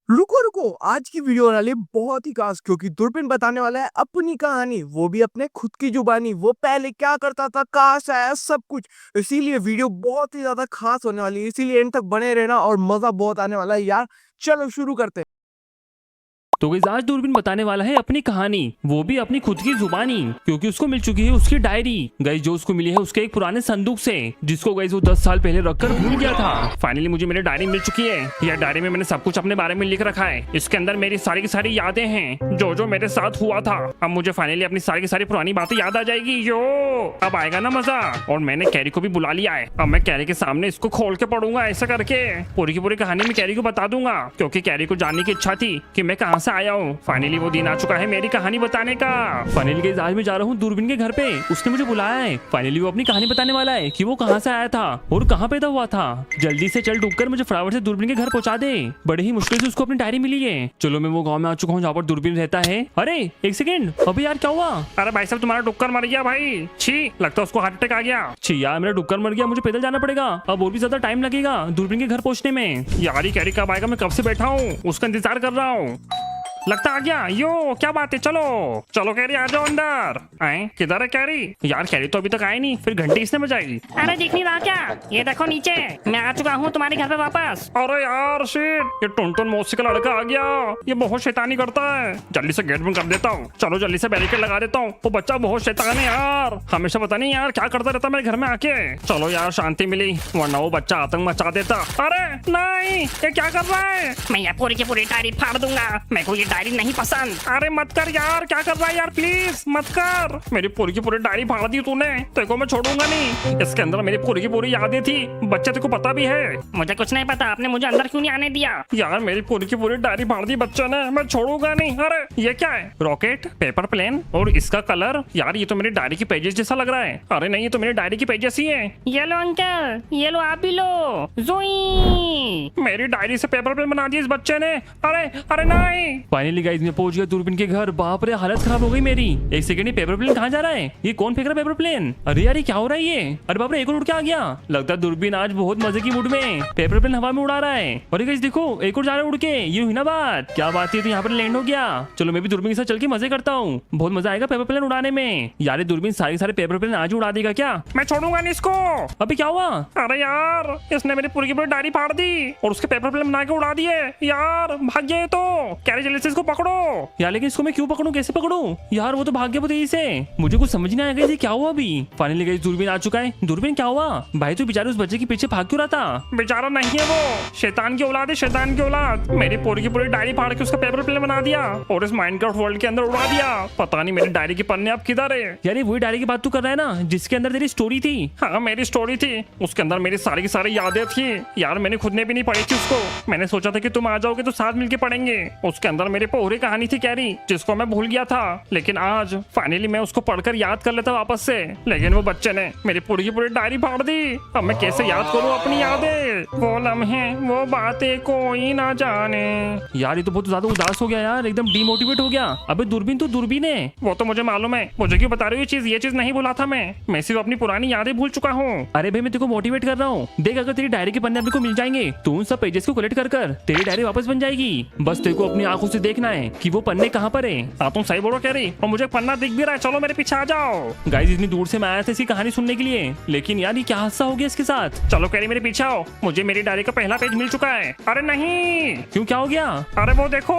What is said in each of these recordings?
रुको रुको, आज की वीडियो वाले बहुत ही खास, क्योंकि दूरबीन बताने वाला है अपनी कहानी, वो भी अपने खुद की जुबानी। वो पहले क्या करता था, कहाँ से आया, सब कुछ। इसीलिए वीडियो बहुत ही ज्यादा खास होने वाली है, इसीलिए एंड तक बने रहना और मजा बहुत आने वाला है यार। चलो शुरू करते हैं। तो गाइस आज दूरबीन बताने वाला है अपनी कहानी, वो भी अपनी खुद की जुबानी, क्योंकि उसको मिल चुकी है उसकी डायरी। गाइस जो उसको मिली है उसके एक पुराने संदूक से, जिसको गाइस वो 10 साल पहले रखकर भूल गया था। फाइनली मुझे मेरी डायरी मिल चुकी है। यह डायरी में मैंने सब कुछ अपने बारे में लिख रखा है। इसके अंदर मेरी सारी की सारी यादें हैं, जो जो मेरे साथ हुआ था। अब मुझे फाइनली अपनी सारी की सारी पुरानी बातें याद आ जाएगी। यो अब आएगा ना मजा। और मैंने कैरी को भी बुला लिया है। अब मैं कैरी के सामने इसको खोल के पढ़ूंगा, ऐसा करके पूरी की पूरी कहानी में कैरी को बता दूंगा, क्योंकि कैरी को जानने की इच्छा थी कि मैं कहाँ से आया हूँ। फाइनली वो दिन आ चुका है मेरी कहानी बताने का। फाइनली गाइस आज मैं जा रहा हूँ दूरबीन के घर पे, उसने मुझे बुलाया है। फाइनली वो अपनी कहानी बताने वाला है कि वो कहाँ से आया था और कहाँ पैदा हुआ था। जल्दी से चल डूबकर मुझे फटाफट से दूरबीन के घर पहुंचा दे। बड़े ही मुश्किल से उसको अपनी डायरी मिली है। चलो मैं वो गाँव में आ चुका हूँ जहाँ पर दूरबीन रहता है। अरे एक सेकेंड, अभी यार क्या हुआ? अरे भाई साहब तुम्हारा डुक्कर मर गया भाई। छी, लगता है उसको हार्ट अटैक आ गया। छी यार मेरा डुक्कर मर गया, मुझे पैदल जाना पड़ेगा। अब और भी ज्यादा टाइम लगेगा दूरबीन के घर पहुंचने में। यार ये कैरी कब आएगा, मैं कब से बैठा हूँ उसका इंतजार कर रहा हूँ। लगता आ गया। यो क्या बात है, चलो चलो कैरी आ जाओ अंदर। आए किधर है कैरी? यार कैरी तो अभी तक आए नहीं, फिर घंटी इसने बजाई। अरे दिख नहीं रहा क्या? ये देखो नीचे, मैं आ चुका हूँ तुम्हारे घर पे वापस। अरे यार शिट, ये टुनटुन मौसी का लड़का आ गया। ये बहुत शैतानी करता है। जल्दी से गेट बंद कर देता हूँ। चलो जल्दी से बैरिकेड लगा देता हूँ। वो बच्चा बहुत शैतान है यार, हमेशा पता नहीं यार क्या करता रहता मेरे घर में आके। चलो यार शांति मिली, वरना वो बच्चा आतंक मचा देता। अरे नहीं, ये क्या कर रहा है? मैं ये पूरी की पूरी डायरी फाड़ दूंगा। मेरे को ये डायरी नहीं पसंद। अरे मत कर यार, क्या कर रहा है यार, प्लीज मत कर। मेरी पूरी की पूरी डायरी फाड़ दी तूने, तेरे को मैं छोड़ूंगा नहीं। इसके अंदर मेरी पूरी की पूरी यादें थी, बच्चे तेरे को पता भी है। मुझे कुछ नहीं पता, आपने मुझे अंदर क्यों नहीं आने दिया? यार मेरी पूरी की पूरी डायरी फाड़ दी बच्चे ने, मैं छोड़ूंगा नहीं। अरे ये क्या है? रॉकेट, पेपर प्लेन और इसका कलर। यार ये तो मेरी डायरी की पेजेस जैसा लग रहा है। अरे नहीं, ये तो मेरी डायरी की पेजेस ही है। ये लो अंकल, ये लो आप भी लो। जोई, मेरी डायरी से पेपर प्लेन बना दिया इस बच्चे ने। अरे अरे नहीं। फाइनली गाइस मैं पहुंच गया दूरबीन के घर। बाप रे हालत खराब हो गई मेरी। एक सेकंड, ये पेपर प्लेन कहाँ जा रहा है? ये कौन फेंक रहा है पेपर प्लेन? अरे यार ये क्या हो रहा है ये? अरे बाप रे एक और उड़ के आ गया। लगता है दूरबीन आज बहुत मजे की मूड में, पेपर प्लेन हवा में उड़ा रहा है। अरे गाइस देखो एक और जा रहा है उड़ के। ये हुई ना बात, क्या बात है, तो यहाँ पर लैंड हो गया। चलो मैं भी दूरबीन के साथ चल के मजे करता हूँ, बहुत मजा आएगा पेपर प्लेन उड़ाने में। यार ये दूरबीन सारे पेपर प्लेन आज उड़ा देगा क्या? मैं छोड़ूंगा नहीं इसको। अभी क्या हुआ? अरे यार इसने मेरी पूरी की पूरी डायरी फाड़ दी और उसके पेपर प्लेन बना के उड़ा दिए। यार भाग गए तो कैरी, जल्दी से इसको पकड़ो यार। लेकिन इसको मैं क्यों पकड़ूं, कैसे पकड़ूं? यार वो तो भाग गया तेजी से, मुझे कुछ समझ नहीं आया क्या हुआ अभी। फाइनली गाइस दूरबीन आ चुका है। दूरबीन क्या हुआ भाई, तू बेचारे उस बच्चे के पीछे भाग क्यों रहा था? बेचारा नहीं है वो, शैतान की औलाद है, शैतान की औलाद। मेरी पूरी की पूरी डायरी फाड़ के उसका पेपर प्लेन बना दिया और इस माइनक्राफ्ट वर्ल्ड के अंदर उड़ा दिया। पता नहीं मेरी डायरी के पन्ने अब किधर है। यार वही डायरी की बात तू कर रहा है ना, जिसके अंदर तेरी स्टोरी थी? हाँ मेरी स्टोरी थी, उसके अंदर मेरी सारी की सारी यादें थी। यार मैंने खुद ने भी नहीं पढ़ी थी उसको, मैंने सोचा था कि तुम आ जाओगे तो साथ मिलके पढ़ेंगे। उसके अंदर मेरी पूरी कहानी थी कैरी, जिसको मैं भूल गया था। लेकिन आज फाइनली मैं उसको पढ़कर याद कर लेता वापस से, लेकिन वो बच्चे ने मेरी पूरी की पूरी डायरी फाड़ दी। अब मैं कैसे याद करूं अपनी यादें, वो लम्हे वो बातें कोई ना जाने। यार ये तो बहुत ज्यादा उदास हो गया यार, एकदम डिमोटिवेट हो गया। अबे दूरबीन तो दूरबीन है, वो तो मुझे मालूम है, मुझे क्यों बता रही हो ये चीज नहीं भूला था मैं सिर्फ अपनी पुरानी यादें भूल चुका हूँ। अरे भाई मैं तेरे को मोटिवेट कर रहा हूँ, देख अगर तेरी डायरी के पन्ने अपने को मिल जाएंगे तो उन सब पेजेस को कलेक्ट कर तेरी डायरी वापस बन जाएगी। बस तेरे को अपनी आंखों से देखना है कि वो पन्ने कहाँ पर है। हाँ तुम सही बोलो कैरी, और मुझे पन्ना दिख भी रहा है। चलो मेरे पीछे आ जाओ। गाइस इतनी दूर से मैं आया था इसकी कहानी सुनने के लिए, लेकिन यार ये क्या हादसा हो गया इसके साथ। चलो कैरी मेरे पीछे आओ, मुझे मेरी डायरी का पहला पेज मिल चुका है। अरे नहीं, क्यों क्या हो गया? अरे वो देखो,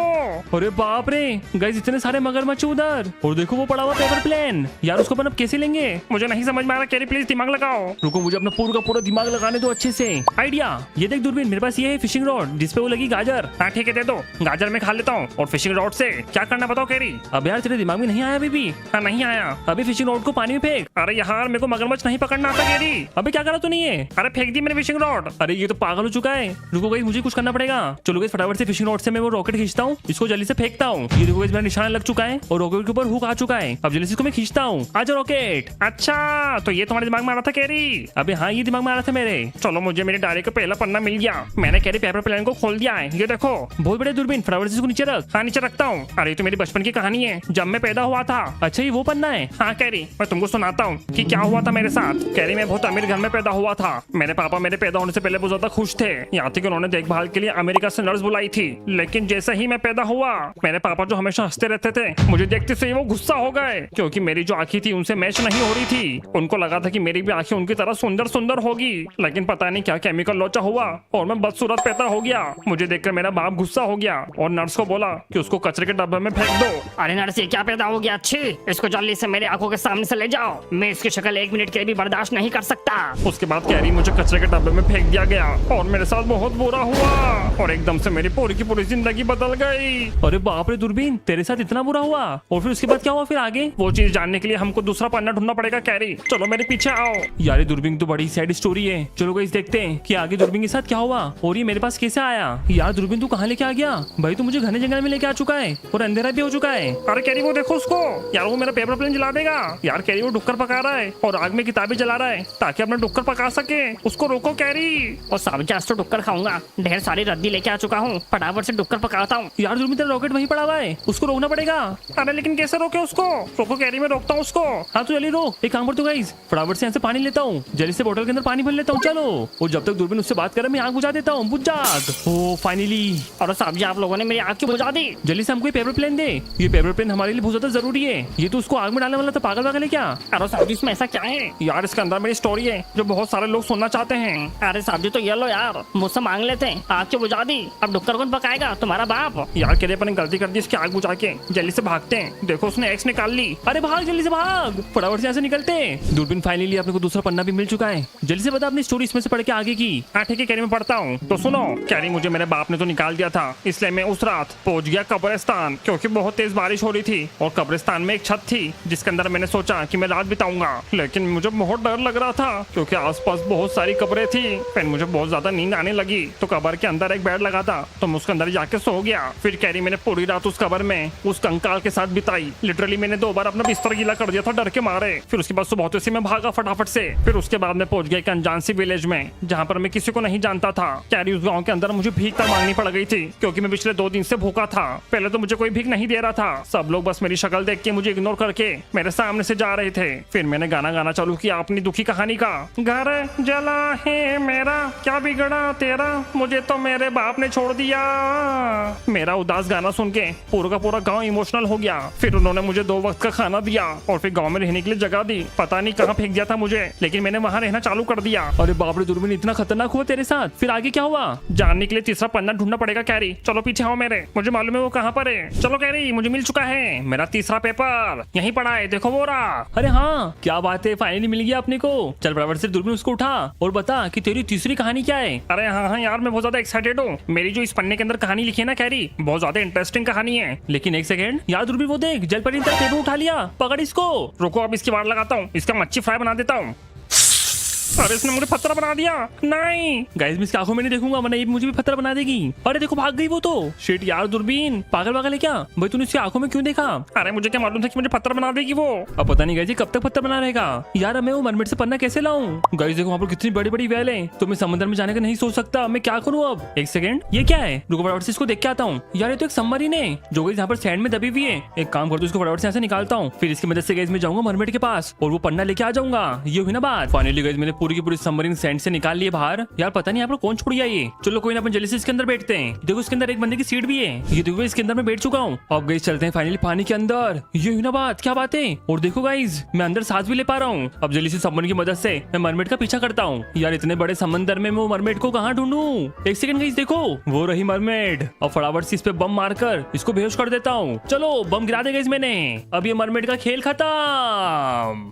अरे बाप रे गाइस इतने सारे मगरमच्छ उधर, और देखो वो पड़ा हुआ पेपर प्लेन। यार उसको अपन अब कैसे लेंगे? मुझे नहीं समझ में आ रहा कैरी, प्लीज दिमाग लगाओ। रुको मुझे अपना पूरा का पूरा दिमाग लगाने दो अच्छे से। आइडिया, ये देख दूरबीन मेरे पास ये है फिशिंग रॉड, जिसपे वो लगी गाजर। हाँ ठीक है दे दो, गाजर मैं खा लेता हूँ। और फिशिंग रॉड से क्या करना बताओ कैरी? अब यार तेरे दिमाग में नहीं आया अभी भी? हाँ नहीं आया। अभी फिशिंग रॉड को पानी में फेंक। अरे यार मेरे को मगरमच्छ नहीं पकड़ना आता कैरी। अबे क्या करा तूने ये? अरे फेंक दी मैंने फिशिंग रॉड। अरे ये तो पागल हो चुका है। रुको गाइस मुझे कुछ करना पड़ेगा। चलो गाइस फटाफट से फिशिंग रॉड से मैं वो रॉकेट खींचता हूँ, इसको जल्दी से फेंकता हूँ। ये देखो गाइस मेरा निशान लग चुका है और रॉकेट के ऊपर हुक आ चुका है। अब जल्दी से इसको मैं खींचता हूँ। आजा रॉकेट। अच्छा तो ये तुम्हारे दिमाग में आ रहा था कैरी? अबे हाँ ये दिमाग में आ रहा था मेरे। चलो मुझे मेरी डायरी का पहला पन्ना मिल गया, मैंने कैरी पेपर प्लेन को खोल दिया है। ये देखो बहुत बड़े दूरबीन, फटाफट से इसको नीचे रख। हाँ नीचे रखता हूँ। अरे तो मेरी बचपन की कहानी है, जब मैं पैदा हुआ था। अच्छा ये वो पन्ना है। हाँ कैरी, मैं तुमको सुनाता हूँ कि क्या हुआ था मेरे साथ। कैरी मैं बहुत अमीर घर में पैदा हुआ था। मेरे पापा मेरे पैदा होने से पहले बहुत ज्यादा खुश थे, यहाँ तक कि उन्होंने देखभाल के लिए अमेरिका से नर्स बुलाई थी। लेकिन जैसे ही मैं पैदा हुआ, मेरे पापा जो हमेशा हंसते रहते थे, मुझे देखते से ही वो गुस्सा हो गए, क्योंकि मेरी जो आंखें थी उनसे मैच नहीं हो रही थी। उनको लगा था कि मेरी भी आंखें उनकी तरह सुंदर सुंदर होगी, लेकिन पता नहीं क्या केमिकल लोचा हुआ और मैं बदसूरत पैदा हो गया। मुझे देखकर मेरा बाप गुस्सा हो गया और नर्स को बोला कि उसको कचरे के डब्बे में फेंक दो। अरे नर्स, ये क्या पैदा हो गया? अच्छी, इसको जल्दी से मेरे आंखों के सामने से ले जाओ। मैं इसकी शक्ल 1 मिनट के लिए भी बर्दाश्त नहीं कर सकता। उसके बाद कैरी मुझे कचरे के डब्बे में फेंक दिया गया और मेरे साथ बहुत बुरा हुआ और एकदम से मेरी पूरी की पूरी जिंदगी बदल गई। अरे बाप रे दूरबीन, तेरे साथ इतना बुरा हुआ? और फिर उसके बाद क्या हुआ फिर आगे? वो चीज जानने के लिए हमको दूसरा पन्ना ढूंढना पड़ेगा। कैरी चलो मेरे पीछे आओ। यार दूरबीन तो बड़ी सैड स्टोरी है। चलो गाइस देखते हैं कि आगे दूरबीन के साथ क्या हुआ और ये मेरे पास कैसे आया। यार दूरबीन तू कहाँ लेके आ गया भाई? तू मुझे घने जंगल में लेके आ चुका है और अंधेरा भी हो चुका है। अरे कैरी वो देखो उसको, यार वो मेरा पेपर प्लेन जला देगा। यार कैरी वो डुक्कर पका रहा है और आग में किताबें जला रहा है ताकि अपना डुक्कर पका सके। उसको रोको कैरी। और साहब आज तो डुक्कर खाऊंगा। ढेर सारी रद्दी लेके आ चुका हूँ, फटाफट से डुक्कर पकाता हूँ। यार दूरबीन तेरा रॉकेट वहीं पड़ा हुआ है, उसको रोकना पड़ेगा। अरे लेकिन कैसे रोके उसको? रोको कैरी, मैं रोकता हूँ उसको। हाँ तो जल्दी रोक। एक काम कर तू गाइस, फटाफट से यहाँ से पानी लेता हूँ, जल्दी से बोतल के अंदर पानी भर लेता हूँ। चलो, और जब तक दूरबीन उससे बात करे मैं आग बुझा देता हूँ। बुझ जाग। ओ फाइनली। और साहब जी आप लोगों ने मेरी आग क्यों बुझा दी? जल्दी से हमको पेपर प्लेन दे। ये पेपर प्लेन हमारे लिए बहुत ज्यादा जरूरी है। ये तो उसको आग में डालने वाला था, पागल वागल है क्या? अरे साहब जी इसमें ऐसा क्या है? यार इसके अंदर मेरी स्टोरी है जो बहुत सारे लोग सुनना चाहते हैं। अरे साहब जी तो ये लो यार, मुझसे मांग लेते हैं, आग क्यों बुझा दी? अब डुक्कर कौन पकाएगा? तुम्हारा बाप। यार कह रहे अपन गलती कर दी इसकी आग बुझा के। जल्दी से भागते हैं, देखो उसने एक्स निकाल ली। अरे भाग, जल्दी से भाग, फटाफट से यहाँ से निकलते हैं। दूरबीन फाइनली अपने को दूसरा पन्ना भी मिल चुका है। जल्दी से बता अपनी स्टोरी इसमें से पढ़ के आगे की। हाँ ठीक है कैरी मैं पढ़ता हूँ। तो सुनो कैरी, मुझे मेरे बाप ने तो निकाल दिया था, इसलिए मैं उस रात पहुंच गया कब्रिस्तान, क्योंकि बहुत तेज बारिश हो रही थी और कब्रिस्तान में एक छत थी जिसके अंदर मैंने सोचा कि मैं रात बिताऊंगा। लेकिन मुझे बहुत डर लग रहा था क्योंकि आसपास बहुत सारी कब्रें थी। फिर मुझे बहुत ज्यादा नींद आने लगी तो कब्र के अंदर एक बेड लगा था तो मैं उसके अंदर जाके सो गया। फिर कैरी मैंने पूरी रात उस कब्र में उस कंकाल के साथ बिताई। लिटरली मैंने 2 बार अपना बिस्तर गीला कर दिया था डर के मारे। फिर उसके बाद सुबह होते से मैं भागा फटाफट से। फिर उसके बाद मैं पहुंच गया एक अनजान सी विलेज में जहाँ पर मैं किसी को नहीं जानता था। कैरी उस गाँव के अंदर मुझे भीख तक मांगनी पड़ गई थी क्योंकि मैं पिछले 2 दिन से भूखा था। पहले तो मुझे कोई भीख नहीं दे रहा था, सब लोग बस मेरी शक्ल देख के मुझे इग्नोर करके मेरे सामने से जा रहे थे। फिर मैंने गाना गाना चालू किया अपनी दुखी कहानी का। घर जला है मेरा, क्या बिगड़ा तेरा, मुझे तो मेरे बाप ने छोड़ दिया। मेरा उदास गाना सुन के पूरा का पूरा गांव इमोशनल हो गया। फिर उन्होंने मुझे 2 वक्त का खाना दिया और फिर गांव में रहने के लिए जगह दी। पता नहीं कहाँ फेंक दिया था मुझे, लेकिन मैंने वहाँ रहना चालू कर दिया। अरे बाप रे दूरबीन, इतना खतरनाक हुआ तेरे साथ? फिर आगे क्या हुआ? जानने के लिए तीसरा पन्ना ढूंढना पड़ेगा कैरी। चलो पीछे आओ मेरे, मुझे मालूम है वो कहाँ पर है। चलो कैरी, मुझे मिल चुका है मेरा तीसरा पेपर, यहीं पड़ा है, देखो वो रहा। अरे हाँ क्या बात है, फाइनली मिल गया अपने को। चल बराबर से दूरबीन उसको उठा और बता कि तेरी तीसरी कहानी क्या है। अरे हाँ यार, मैं बहुत ज्यादा एक्साइटेड हूँ। मेरी जो इस पन्ने के अंदर कहानी लिखी है ना कैरी, बहुत ज्यादा इंटरेस्टिंग कहानी है। लेकिन एक सेकंड यार दूरबीन, वो देख जलपरी ने तेरा पेपर उठा लिया, पकड़ इसको। रुको अब इसकी वार लगाता हूँ, इसका मच्छी फ्राई बना देता हूँ। अरे इसने मुझे पत्थर बना दिया। नहीं गाइस, मैं इसकी आंखों में नहीं देखूंगा वरना ये मुझे भी पत्थर बना देगी। अरे देखो भाग गई वो तो। शिट यार दूरबीन, पागल पागल है क्या भाई? तूने इसकी आंखों में क्यों देखा? अरे मुझे क्या मालूम था कि मुझे पत्थर बना देगी वो। अब पता नहीं गाइस कब तक पत्थर बना रहेगा। यार अब मैं वो मरमेड से पन्ना कैसे लाऊं? गाइस देखो वहाँ पर कितनी बड़ी बड़ी वैल है, तो मैं समंदर में जाने का नहीं सोच सकता। मैं क्या करूँ अब? एक सेकंड, ये क्या है? रुको फटाफट से इसको देख के आता हूँ। यार ये तो एक सबमरीन है जो गाइस यहाँ पर सैंड में दबी हुई है। एक काम करता हूँ, इसको फटाफट से यहाँ से निकालता हूँ। फिर इसकी मदद से गाइस मैं जाऊंगा मरमेड के पास और वो पन्ना लेके आ जाऊंगा। ये हुई ना बात। फाइनली गाइस मैंने पूरी की पूरी सबमरीन सैंड से निकाल लिए बाहर। यार पता नहीं यहाँ पर कौन छोड़ गया ये। चलो कोई ना, अपन जल्दी से इसके अंदर बैठते हैं। देखो इसके अंदर एक बंदे की सीट भी है। ये देखो इसके अंदर मैं बैठ चुका हूँ। अब गाइस चलते हैं फाइनली पानी के अंदर। ये हुई ना बात, क्या बात है? और देखो गाइस मैं अंदर सांस भी ले पा रहा हूँ। अब जल्दी से सबमरीन की मदद से मैं मरमेड का पीछा करता हूँ। यार इतने बड़े समंदर में वो मरमेड को कहाँ ढूंढूं? एक सेकंड गाइस, देखो वो रही मरमेड। अब फटाफट से इस पे बम मारकर इसको बेहोश कर देता हूँ। चलो बम गिरा दे गाइस मैंने। अब ये मरमेड का खेल खत्म।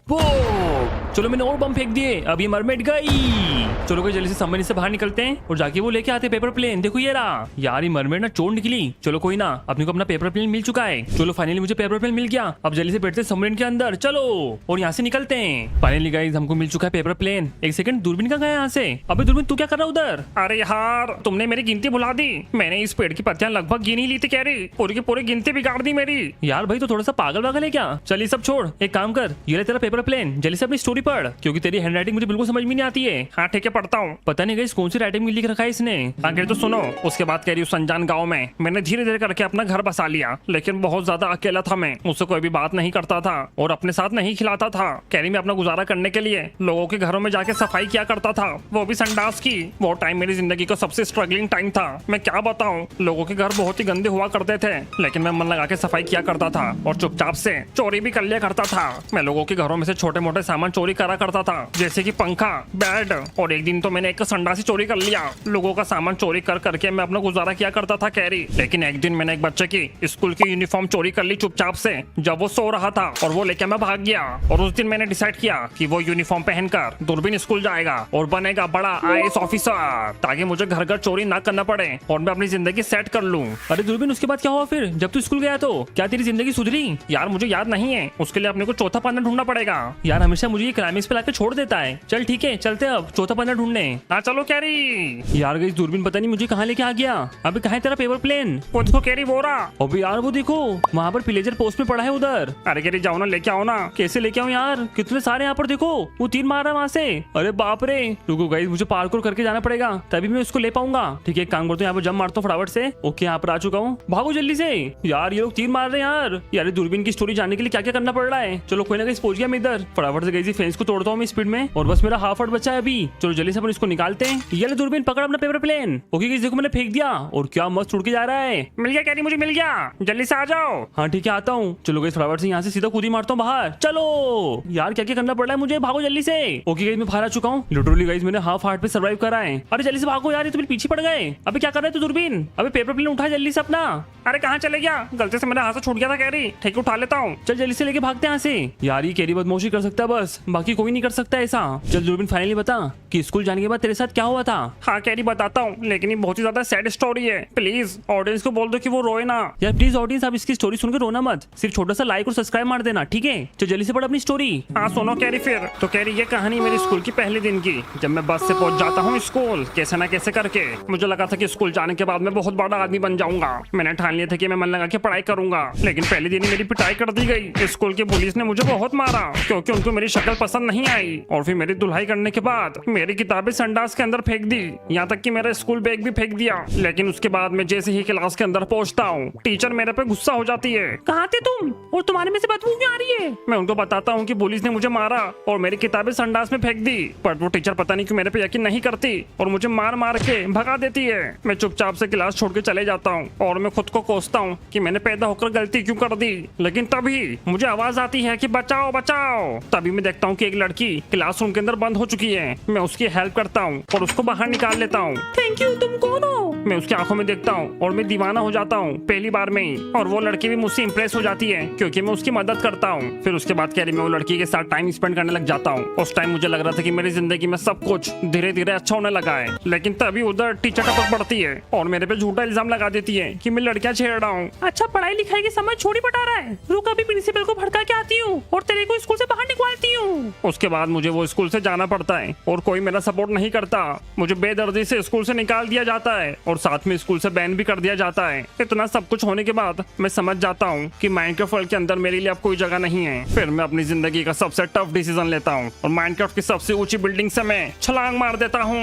चलो मैंने और बम फेंक दिए, अब ये मरमेड गई। चलो गाइस जल्दी से सबमरीन से बाहर निकलते हैं और जाके वो लेके आते पेपर प्लेन। देखो ये रहा। यार ये मरमेड ना चोर निकली। चलो कोई ना, अपने को अपना पेपर प्लेन मिल चुका है। चलो फाइनली मुझे पेपर प्लेन मिल गया। अब जल्दी से बैठते हैं सबमरीन के अंदर। चलो और यहाँ से निकलते हैं। फाइनली गाइस हमको मिल चुका है पेपर प्लेन। एक सेकंड, दूरबीन कहाँ गया यहाँ से? अबे दूरबीन तू क्या कर रहा है उधर? अरे यार तुमने मेरी गिनती भुला दी। मैंने इस पेड़ की पत्तियां लगभग गिन ही ली थी कैरी, पूरी की पूरी गिनती बिगाड़ दी मेरी। यार भाई तो थोड़ा सा पागल वागल है क्या? चल ये सब छोड़, एक काम कर, ये ले तेरा पेपर प्लेन, जल्दी से अपनी स्टोरी पढ़, क्योंकि तेरी हैंडराइटिंग मुझे बिल्कुल समझ में नहीं आती है। हाँ ठीक है, पढ़ता हूँ। पता नहीं गाइस कौन सी राइटिंग में लिख रखा है इसने। आगे तो सुनो। उसके बाद कह रही उस अनजान गाँव में मैंने धीरे धीरे करके अपना घर बसा लिया, लेकिन बहुत ज्यादा अकेला था मैं। मुझसे कोई भी बात नहीं करता था और अपने साथ नहीं खिलाता था। कह रही मैं अपना गुजारा करने के लिए लोगों के घरों में जाके सफाई किया करता था, वो भी संडास की। वो टाइम मेरी जिंदगी का सबसे स्ट्रगलिंग टाइम था। मैं क्या बताऊं, लोगों के घर बहुत ही गंदे हुआ करते थे, लेकिन मैं मन लगा के सफाई किया करता था और चुपचाप से चोरी भी कर लिया करता था। मैं लोगों के घरों में से छोटे मोटे सामान चोरी करा करता था, जैसे कि पंखा, बेड। और एक दिन तो मैंने एक संडास ही चोरी कर लिया। लोगों का सामान चोरी कर करके मैं अपना गुजारा किया करता था कैरी। लेकिन एक दिन मैंने एक बच्चे की स्कूल की यूनिफॉर्म चोरी कर ली चुपचाप से, जब वो सो रहा था, और वो लेके मैं भाग गया। और उस दिन मैंने डिसाइड किया कि वो यूनिफॉर्म पहनकर दूरबीन स्कूल जाएगा और बनेगा बड़ा IAS ऑफिसर, ताकि मुझे घर घर चोरी ना करना पड़े और मैं अपनी जिंदगी सेट कर लूं। अरे दूरबीन, उसके बाद क्या हुआ फिर जब तू स्कूल गया? तो क्या तेरी जिंदगी सुधरी? यार मुझे याद नहीं है, उसके लिए अपने को चौथा पार्टनर ढूंढना पड़ेगा। यार हमेशा मुझे ये क्लाइमेक्स पे लाके छोड़ देता है। चल ठीक है, चलते अब चौथा पार्टनर ढूंढने। हाँ चलो कैरी। यार गाइस दूरबीन पता नहीं मुझे कहाँ लेके आ गया। अबे कहाँ है तेरा पेपर प्लेन? वो देखो कैरी, वो रहा। अबे यार वो देखो, वहाँ पर पिलेजर पोस्ट में पड़ा है उधर। अरे कैरी जाओ ना, लेके आओ ना। कैसे लेके आऊं यार, कितने सारे यहाँ पर देखो, वो तीर मार रहा है वहाँ से। अरे बाप रे, रुको गाइस मुझे पार्कोर करके जाना पड़ेगा, तभी मैं उसको ले पाऊंगा। ठीक है, एक काम करता हूँ, यहाँ पर जंप मारता हूँ फटाफट से। ओके यहाँ पर आ चुका हूँ, भागो जल्दी से। यार ये लोग तीर मार रहे हैं यार। यार दूरबीन की स्टोरी जानने के लिए क्या क्या करना पड़ रहा है। चलो कोई ना कहीं पहुंच गया मैं इधर। फटाफट से गई फेंस को तोड़ता हूँ मैं स्पीड में, और बस मेरा हाफ हार्ट बचा है अभी। चलो जल्दी से अपन इसको निकालते हैं। ये ले दूरबीन, पकड़ अपना पेपर प्लेन। ओके गाइस देखो मैंने फेंक दिया, और क्या मस्त उड़ के जा रहा है। मिल गया कैरी, मुझे मिल गया, जल्दी से आ जाओ। हाँ ठीक है आता हूँ। चलो गाइस फटाफट से यहाँ से सीधा कूदी मारता हूँ बाहर। चलो यार क्या क्या करना पड़ रहा है मुझे, भागो जल्दी से। ओके गाइस मैं बाहर आ चुका हूँ। लिटरली गाइस मैंने हाफ हार्ट पे सर्वाइव करा है। अरे जल्दी से भागो यार, ये तो मेरे पीछे पड़ गए। अबे क्या कर रहा है तू दूरबीन? अबे पेपर प्लेन उठा जल्दी से अपना। अरे कहाँ चले गया, गलती से मेरे हाथ से छूट गया था कैरी। ठीक है उठा लेता हूँ। चल जल्दी से लेके भागते हैं यहाँ से। यार ये कैरी बदमाशी कर सकता है बस, बाकी कोई नहीं कर सकता ऐसा। चल दूरबीन फाइनली बता कि स्कूल जाने के बाद तेरे साथ क्या हुआ था। हाँ कैरी बताता हूँ, लेकिन ये बहुत ही ज्यादा सैड स्टोरी है। प्लीज ऑडियंस को बोल दो कि वो रोए ना। यार प्लीज ऑडियंस आप इसकी स्टोरी सुनकर रोना मत, सिर्फ छोटा सा लाइक और सब्सक्राइब मार देना, ठीक है? चल जल्दी से पढ़ अपनी स्टोरी। हाँ सुनो कैरी फिर। तो कैरी ये कहानी मेरी स्कूल की पहले दिन की, जब मैं बस से पहुंच जाता हूँ स्कूल कैसे ना कैसे करके। मुझे लगा था कि स्कूल जाने के बाद मैं बहुत बड़ा आदमी बन जाऊंगा। मैंने ठान लिया था कि मैं मन लगा के पढ़ाई करूंगा, लेकिन पहले दिन ही मेरी पिटाई कर दी गई। स्कूल के पुलिस ने मुझे बहुत मारा क्योंकि उनको मेरी शक्ल पसंद नहीं आई, और फिर मेरी धुलाई करने के बाद मेरी किताबें संडास के अंदर फेंक दी, यहाँ तक कि मेरा स्कूल बैग भी फेंक दिया। लेकिन उसके बाद मैं जैसे ही क्लास के अंदर पहुंचता हूँ, टीचर मेरे पे गुस्सा हो जाती है। कहाँ थे तुम, और तुम्हारे में से बदबू क्यों आ रही है? मैं उनको बताता हूँ कि पुलिस ने मुझे मारा और मेरी किताबें संडास में फेंक दी, पर वो टीचर पता नहीं क्यों मेरे पे यकीन नहीं करती और मुझे मार मार के भगा देती है। मैं चुपचाप से क्लास छोड़ के चले जाता हूँ और मैं खुद को कोसता हूँ कि मैंने पैदा होकर गलती क्यों कर दी। लेकिन तभी मुझे आवाज आती है कि बचाओ बचाओ। तभी मैं देखता हूँ कि एक लड़की क्लासरूम के अंदर बंद हो चुकी है। मैं उसकी हेल्प करता हूँ और उसको बाहर निकाल लेता हूँ। थैंक यू, तुम कौन हो? मैं उसकी आंखों में देखता हूँ और मैं दीवाना हो जाता हूँ पहली बार में ही, और वो लड़की भी मुझसे इंप्रेस हो जाती है क्योंकि मैं उसकी मदद करता हूँ। फिर उसके बाद कैरी मैं वो लड़की के साथ टाइम स्पेंड करने लग जाता हूँ। उस टाइम मुझे लग रहा था कि मेरी जिंदगी में सब कुछ धीरे धीरे अच्छा होने लगा है, लेकिन तभी उधर टीचर टपक पड़ती है और मेरे पे झूठा इल्जाम लगा देती है कि मैं लड़कियां छेड़ रहा हूँ। अच्छा पढ़ाई लिखाई की समझ छोड़ी बता रहा है, रुक अभी प्रिंसिपल को भड़का के आती हूँ और तेरे को स्कूल से बाहर निकालती हूँ। उसके बाद मुझे वो स्कूल से जाना पड़ता है और कोई मेरा सपोर्ट नहीं करता। मुझे बेदर्दी से स्कूल से निकाल दिया जाता है और साथ में स्कूल से बैन भी कर दिया जाता है। इतना सब कुछ होने के बाद मैं समझ जाता हूँ कि माइनक्राफ्ट वर्ल्ड के अंदर मेरे लिए अब कोई जगह नहीं है। फिर मैं अपनी जिंदगी का सबसे टफ डिसीजन लेता हूँ और माइनक्राफ्ट की सबसे ऊंची बिल्डिंग से मैं छलांग मार देता हूँ।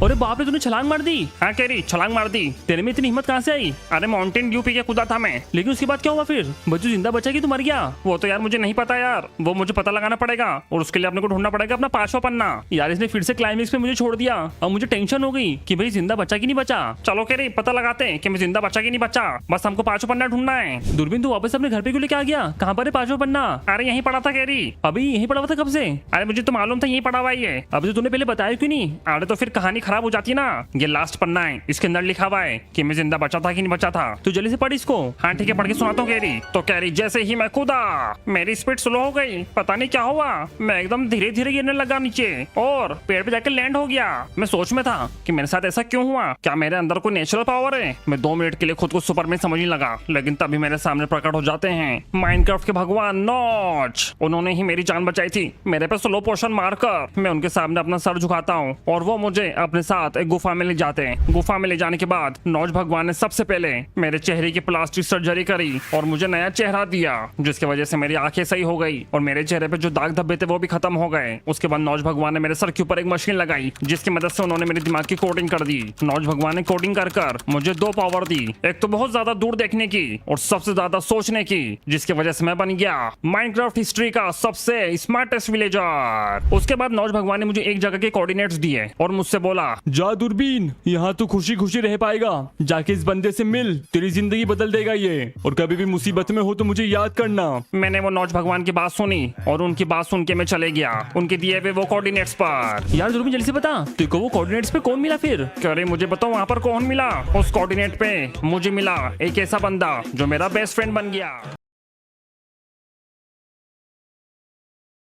अरे बाप रे, तूने छलांग मार दी? हाँ कैरी छलांग मार दी। तेरे में इतनी हिम्मत कहाँ से आई? अरे माउंटेन ड्यू पी के कूदा था मैं। लेकिन उसके बाद क्या हुआ फिर? बच्चू जिंदा बचा कि तू मर गया? वो तो यार मुझे नहीं पता यार, वो मुझे पता लगाना पड़ेगा और उसके लिए अपने को ढूंढना पड़ेगा अपना 5वां पन्ना। यार इसने फिर से क्लाइमेक्स पे मुझे छोड़ दिया और मुझे टेंशन हो गई कि भाई जिंदा बचा कि नहीं बचा। चलो कैरी पता लगाते हैं कि मैं जिंदा बचा कि नहीं बचा, बस हमको 5वां पन्ना ढूंढना है। दूरबीन तू वापस अपने घर पे क्यों लेके आ गया? कहाँ पर है 5वां पन्ना? अरे यहीं पड़ा था कैरी। अभी यहीं पड़ा हुआ था कब से? अरे मुझे तो मालूम था यहीं पड़ा हुआ है। अभी तो तूने पहले बताया क्यों नहीं? अरे तो फिर कहानी खराब हो जाती ना। ये लास्ट पन्ना है, इसके अंदर लिखा हुआ है कि मैं जिंदा बचा था कि नहीं बचा था। तू जल्दी से पढ़ इसको। हाँ ठीक है पढ़ के सुनाता हूँ कैरी। तो कैरी जैसे ही मैं कूदा मेरी स्पीड स्लो हो गई, पता नहीं क्या हुआ, मैं एकदम धीरे धीरे गिरने लगा नीचे और पेड़ पे जाकर लैंड हो गया। मैं सोच में था कि मेरे साथ ऐसा क्यों हुआ, क्या मेरे अंदर कोई नेचुरल पावर है। मैं 2 मिनट के लिए खुद को सुपरमैन समझने लगा, लेकिन तभी मेरे सामने प्रकट हो जाते हैं माइनक्राफ्ट के भगवान नॉच। उन्होंने ही मेरी जान बचाई थी मेरे पे स्लो पोशन मारकर। मैं उनके सामने अपना सर झुकाता हूँ और वो मुझे अपने साथ एक गुफा में ले जाते हैं। गुफा में ले जाने के बाद नॉच भगवान ने सबसे पहले मेरे चेहरे की प्लास्टिक सर्जरी करी और मुझे नया चेहरा दिया, जिसकी वजह से मेरी आंखें सही हो गई और मेरे चेहरे पे जो दाग धब्बे थे वो भी खत्म हो गए। उसके बाद नौज भगवान ने मेरे सर के ऊपर एक मशीन लगाई जिसकी मदद से उन्होंने मेरे दिमाग की कोडिंग कर दी। नौज भगवान ने कोडिंग कर कर मुझे 2 पावर दी, एक तो बहुत ज्यादा दूर देखने की और सबसे ज्यादा सोचने की, जिसकी वजह से मैं बन गया माइनक्राफ्ट हिस्ट्री का सबसे स्मार्टेस्ट विलेजर। उसके बाद नौज भगवान ने मुझे एक जगह के कोऑर्डिनेट्स दिए और मुझसे बोला, जा दूरबीन, यहाँ तू खुशी खुशी रह पाएगा, जाके इस बंदे से मिल, तेरी जिंदगी बदल देगा ये, और कभी भी मुसीबत में हो तो मुझे याद करना। मैंने वो नौज भगवान की बात सुनी और उनकी बात सुन के मैं चले गया उनके दिए हुए वो कोऑर्डिनेट्स पर। यार दूरबीन जल्दी से बता, तेरे को वो कोऑर्डिनेट्स पे कौन मिला फिर? अरे मुझे बताओ वहाँ पर कौन मिला? उस कोऑर्डिनेट पे मुझे मिला एक ऐसा बंदा जो मेरा बेस्ट फ्रेंड बन गया।